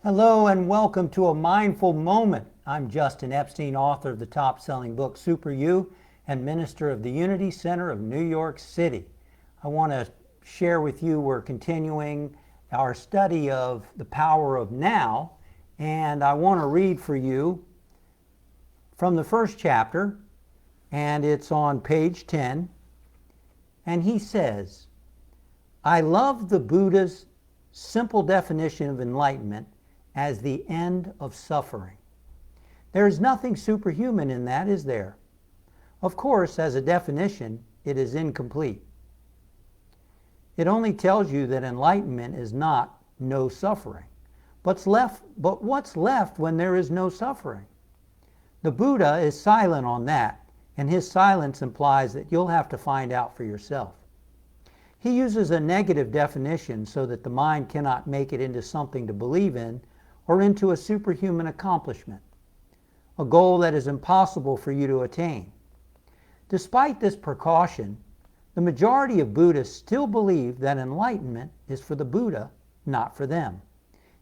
Hello and welcome to A Mindful Moment. I'm Justin Epstein, author of the top-selling book Super You and minister of the Unity Center of New York City. I want to share with you, we're continuing our study of the power of now, and I want to read for you from the first chapter, and it's on page 10. And he says, I love the Buddha's simple definition of enlightenment as the end of suffering. There is nothing superhuman in that, is there? Of course, as a definition, it is incomplete. It only tells you that enlightenment is not no suffering. But what's left when there is no suffering? The Buddha is silent on that, and his silence implies that you'll have to find out for yourself. He uses a negative definition so that the mind cannot make it into something to believe in or into a superhuman accomplishment, a goal that is impossible for you to attain. Despite this precaution, the majority of Buddhists still believe that enlightenment is for the Buddha, not for them,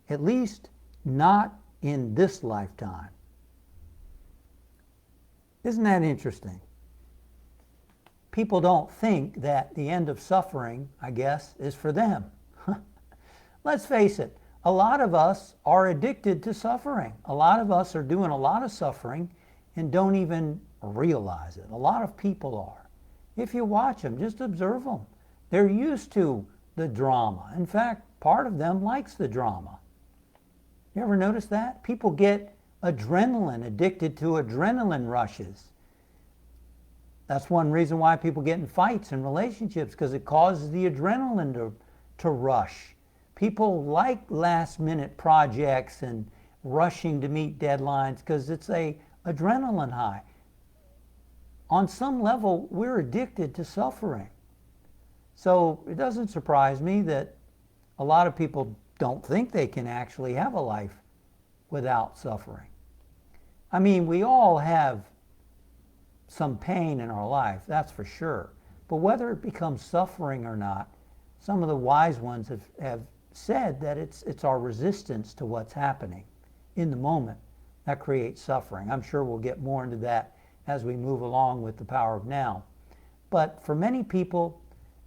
at least not in this lifetime. Isn't that interesting? People don't think that the end of suffering, I guess, is for them. Let's face it, a lot of us are addicted to suffering. A lot of us are doing a lot of suffering and don't even realize it. A lot of people are. If you watch them, just observe them. They're used to the drama. In fact, part of them likes the drama. You ever notice that? People get adrenaline, addicted to adrenaline rushes. That's one reason why people get in fights in relationships, because it causes the adrenaline to rush. People like last-minute projects and rushing to meet deadlines because it's a adrenaline high. On some level, we're addicted to suffering. So it doesn't surprise me that a lot of people don't think they can actually have a life without suffering. I mean, we all have some pain in our life, that's for sure. But whether it becomes suffering or not, some of the wise ones have said that it's our resistance to what's happening in the moment that creates suffering. I'm sure we'll get more into that as we move along with the power of now. But for many people,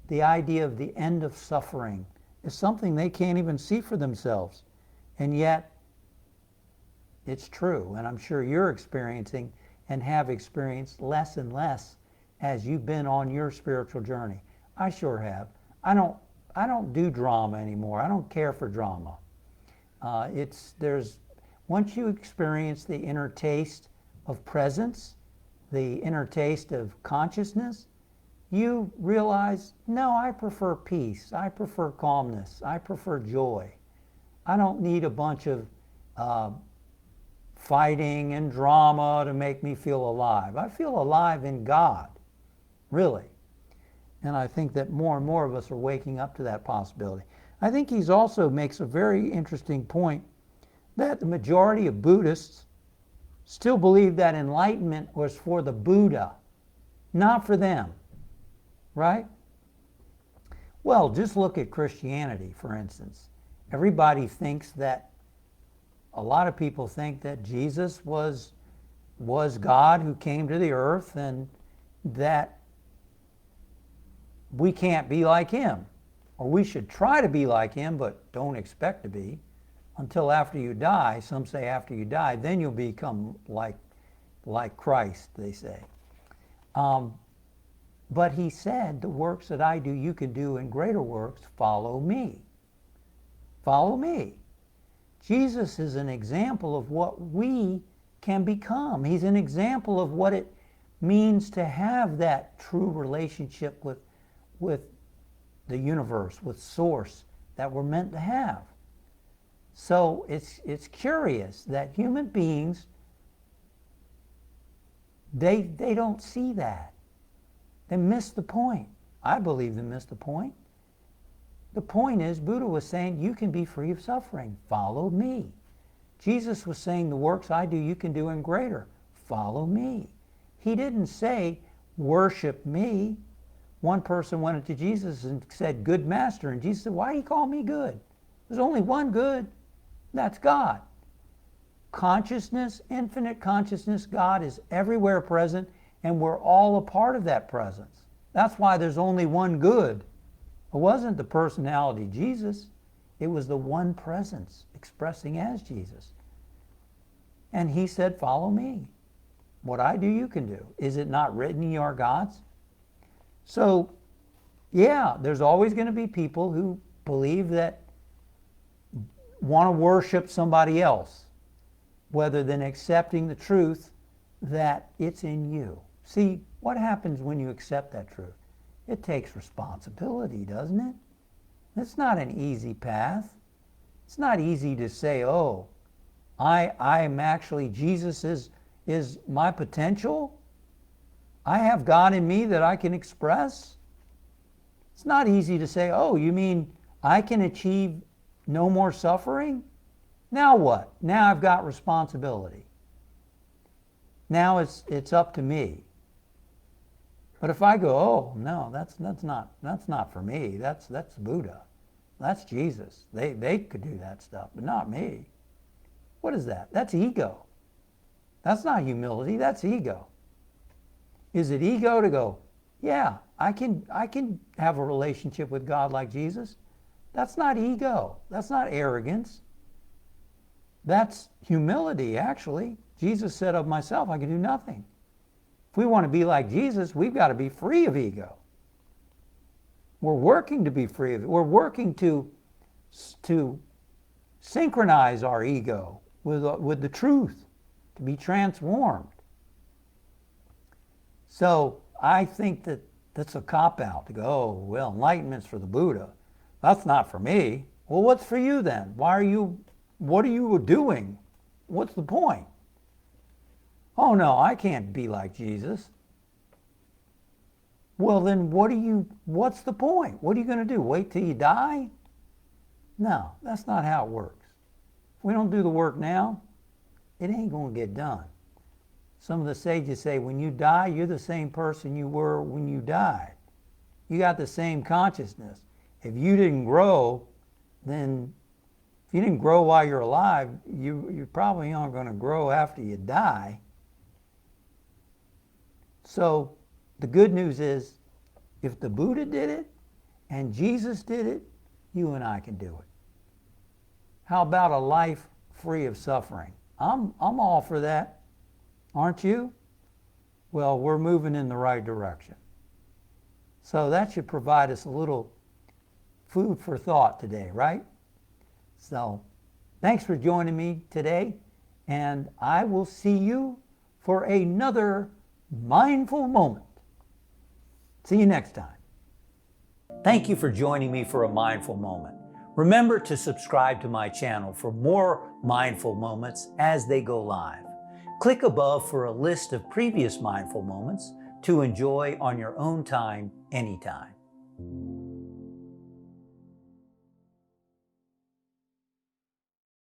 the idea of the end of suffering is something they can't even see for themselves. And yet, it's true. And I'm sure you're experiencing and have experienced less and less as you've been on your spiritual journey. I sure have. I don't do drama anymore. I don't care for drama. Once you experience the inner taste of presence, the inner taste of consciousness, you realize, no, I prefer peace. I prefer calmness. I prefer joy. I don't need a bunch of fighting and drama to make me feel alive. I feel alive in God, really. And I think that more and more of us are waking up to that possibility. I think he also makes a very interesting point that the majority of Buddhists still believe that enlightenment was for the Buddha, not for them, right? Well, just look at Christianity, for instance. Everybody thinks that, a lot of people think that Jesus was God who came to the earth and that we can't be like him, or we should try to be like him, but don't expect to be until after you die. Some say after you die, then you'll become like Christ, they say. But he said, the works that I do, you can do, and greater works, follow me. Follow me. Jesus is an example of what we can become. He's an example of what it means to have that true relationship with the universe, with Source, that we're meant to have. So it's curious that human beings, they don't see that. They miss the point. I believe they miss the point. The point is, Buddha was saying, you can be free of suffering. Follow me. Jesus was saying, the works I do, you can do and greater. Follow me. He didn't say, worship me. One person went to Jesus and said, good master. And Jesus said, why do you call me good? There's only one good. That's God. Consciousness, infinite consciousness, God is everywhere present, and we're all a part of that presence. That's why there's only one good. It wasn't the personality Jesus. It was the one presence expressing as Jesus. And he said, follow me. What I do, you can do. Is it not written, ye are gods? So, yeah, there's always going to be people who believe that, want to worship somebody else, rather than accepting the truth that it's in you. See, what happens when you accept that truth? It takes responsibility, doesn't it? It's not an easy path. It's not easy to say, oh, I'm actually, Jesus is my potential. I have God in me that I can express. It's not easy to say, oh, you mean I can achieve no more suffering? Now what? Now I've got responsibility. Now it's up to me. But if I go, oh no, that's not for me. That's Buddha. That's Jesus. They could do that stuff, but not me. What is that? That's ego. That's not humility, that's ego. Is it ego to go, yeah, I can have a relationship with God like Jesus? That's not ego. That's not arrogance. That's humility, actually. Jesus said of myself, I can do nothing. If we want to be like Jesus, we've got to be free of ego. We're working to be free of it. We're working to synchronize our ego with the truth, to be transformed. So I think that's a cop-out to go, oh, well, enlightenment's for the Buddha. That's not for me. Well, what's for you then? What are you doing? What's the point? Oh no, I can't be like Jesus. Well then what's the point? What are you going to do? Wait till you die? No, that's not how it works. If we don't do the work now, it ain't going to get done. Some of the sages say when you die, you're the same person you were when you died. You got the same consciousness. If you didn't grow, then if you didn't grow while you're alive, you probably aren't going to grow after you die. So the good news is, if the Buddha did it and Jesus did it, you and I can do it. How about a life free of suffering? I'm all for that. Aren't you? Well, we're moving in the right direction. So that should provide us a little food for thought today, right? So thanks for joining me today, and I will see you for another mindful moment. See you next time. Thank you for joining me for a mindful moment. Remember to subscribe to my channel for more mindful moments as they go live. Click above for a list of previous mindful moments to enjoy on your own time, anytime.